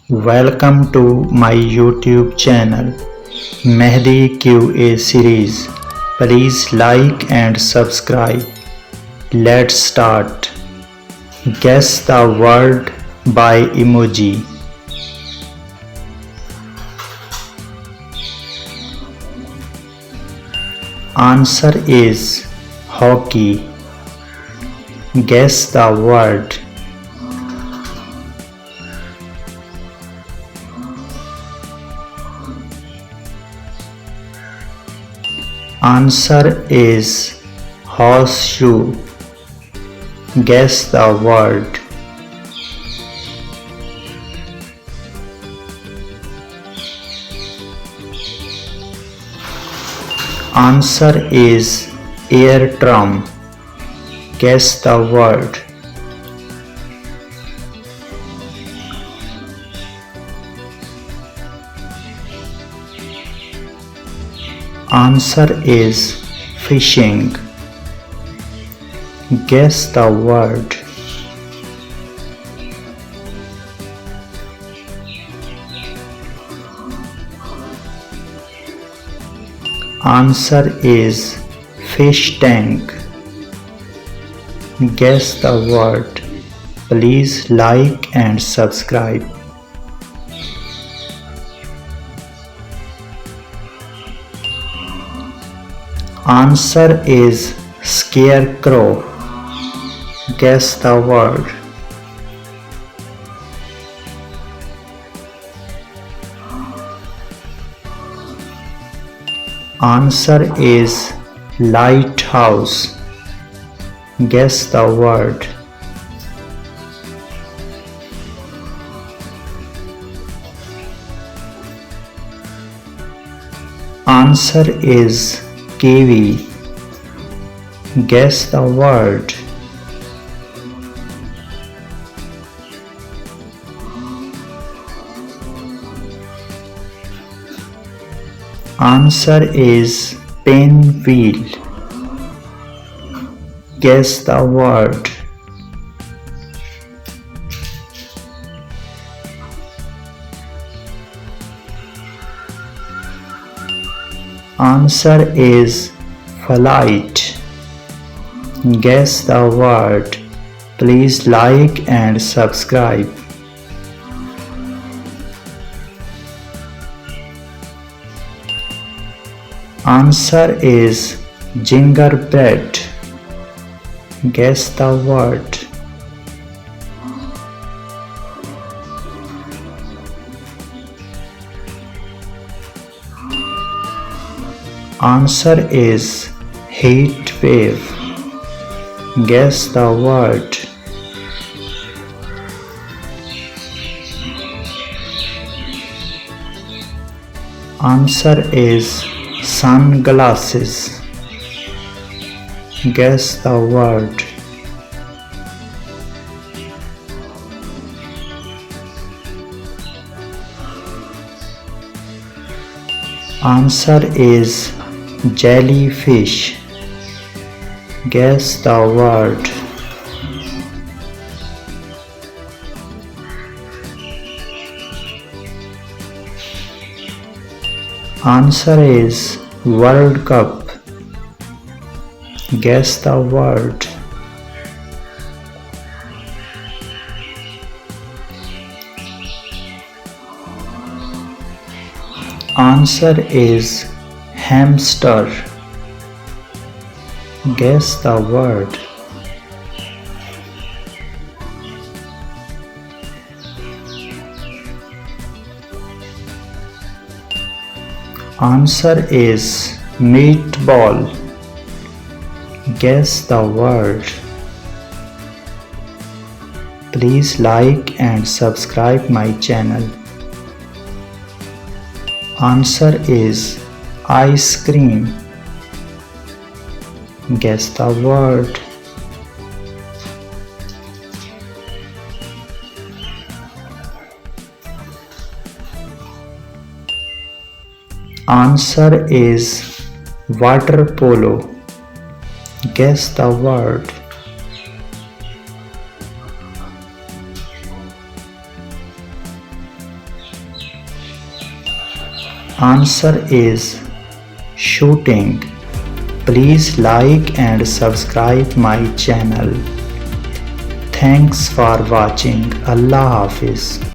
Welcome to my YouTube channel Mehdi QA series. Please like and subscribe. Let's start. Guess the word by emoji. Answer is hockey. Guess the word. Answer is horseshoe. Guess the word. Answer is eardrum. Guess the word. Answer is fishing. Guess the word. Answer is fish tank. Guess the word. Please like and subscribe. Answer is scarecrow. Guess the word. Answer is lighthouse. Guess the word. Answer is kiwi. Guess the word. Answer is pinwheel. Guess the word. Answer is flight. Guess the word. Please like and subscribe. Answer is gingerbread. Guess the word. Answer is heat wave. Guess the word. Answer is sunglasses. Guess the word. Answer is jellyfish. Guess the word. Answer is World Cup. Guess the word. Answer is hamster. Guess the word. Answer is meatball. Guess the word. Please like and subscribe my channel. Answer is ice cream. Guess the word. Answer is water polo. Guess the word. Answer is shooting. Please like and subscribe my channel. Thanks for watching. Allah Hafiz.